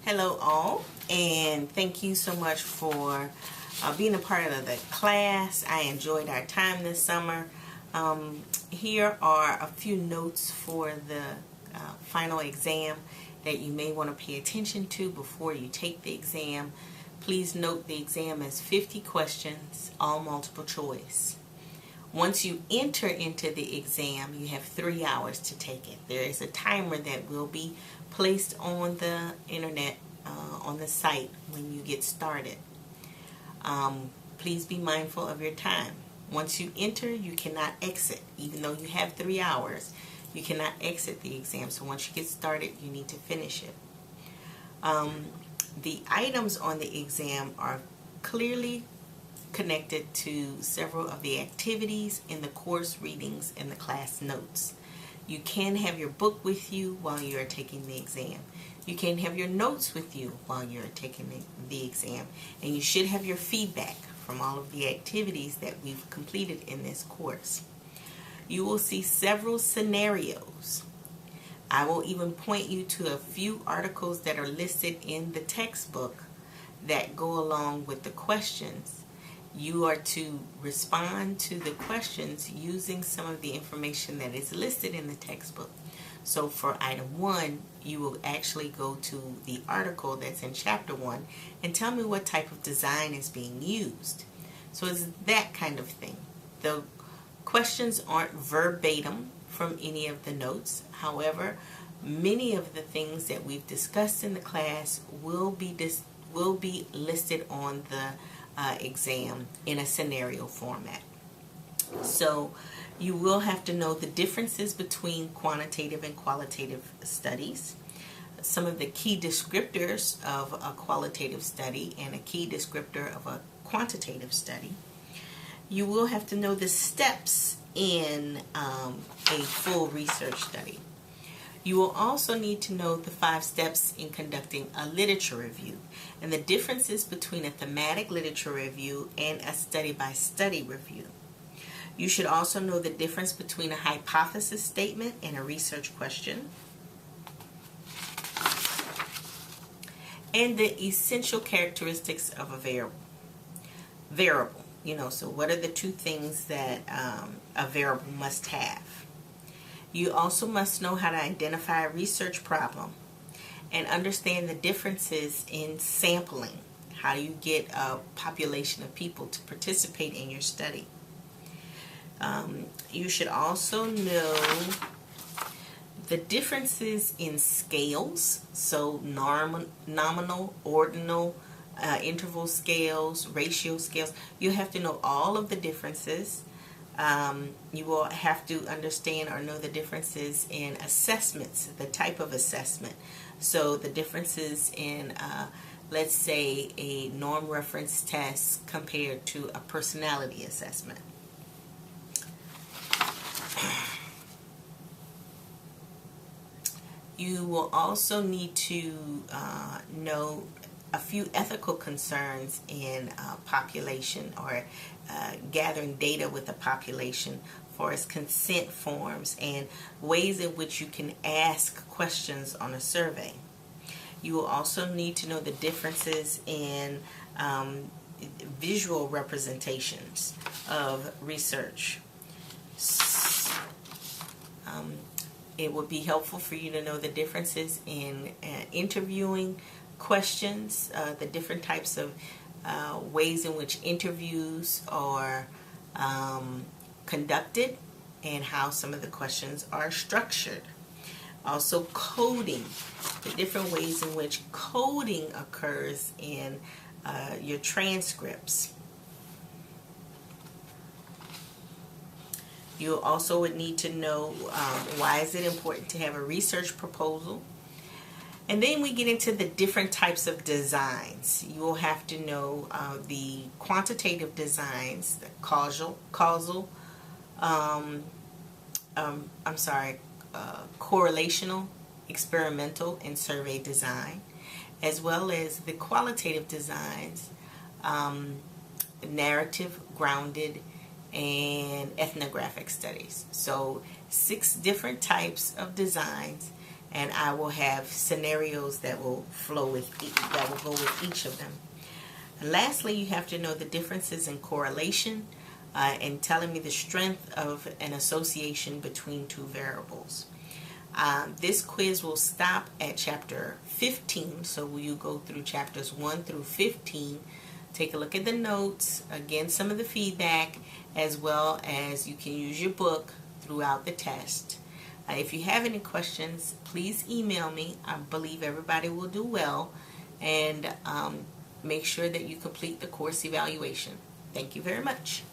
Hello all, and thank you so much for being a part of the class. I enjoyed our time this summer. Here are a few notes for the final exam that you may want to pay attention to before you take the exam. Please note the exam is 50 questions, all multiple choice. Once you enter into the exam, you have 3 hours to take it. There is a timer that will be placed on the internet, on the site when you get started. Please be mindful of your time. Once you enter, you cannot exit. Even though you have 3 hours, you cannot exit the exam. So once you get started, you need to finish it. The items on the exam are clearly connected to several of the activities in the course readings and the class notes. You can have your book with you while you are taking the exam. You can have your notes with you while you're taking the exam. And you should have your feedback from all of the activities that we've completed in this course. You will see several scenarios. I will even point you to a few articles that are listed in the textbook that go along with the questions. You are to respond to the questions using some of the information that is listed in the textbook. So for item 1, you will actually go to the article that's in chapter 1 and tell me what type of design is being used. So it's that kind of thing. The questions aren't verbatim from any of the notes. However, many of the things that we've discussed in the class will be listed on the exam in a scenario format. So you will have to know the differences between quantitative and qualitative studies, some of the key descriptors of a qualitative study and a key descriptor of a quantitative study. You will have to know the steps in a full research study. You will also need to know the 5 steps in conducting a literature review and the differences between a thematic literature review and a study-by-study review. You should also know the difference between a hypothesis statement and a research question, and the essential characteristics of a variable. So what are the 2 things that a variable must have? You also must know how to identify a research problem and understand the differences in sampling. How do you get a population of people to participate in your study? You should also know the differences in scales, so nominal, ordinal, interval scales, ratio scales. You have to know all of the differences. You will have to understand or know the differences in assessments, the type of assessment. So the differences in, let's say, a norm reference test compared to a personality assessment. You will also need to know a few ethical concerns in population or gathering data with the population for its consent forms and ways in which you can ask questions on a survey. You will also need to know the differences in visual representations of research. It would be helpful for you to know the differences in interviewing questions, the different types of ways in which interviews are conducted, and how some of the questions are structured. Also coding, the different ways in which coding occurs in your transcripts. You also would need to know why is it important to have a research proposal. And then we get into the different types of designs. You will have to know the quantitative designs, the correlational, experimental, and survey design, as well as the qualitative designs, narrative, grounded, and ethnographic studies. So 6 different types of designs, and I will have scenarios that will flow with that will go with each of them. And lastly, you have to know the differences in correlation and telling me the strength of an association between two variables. This quiz will stop at chapter 15, so you go through chapters 1 through 15. Take a look at the notes, again some of the feedback, as well as you can use your book throughout the test. If you have any questions, please email me. I believe everybody will do well, and make sure that you complete the course evaluation. Thank you very much.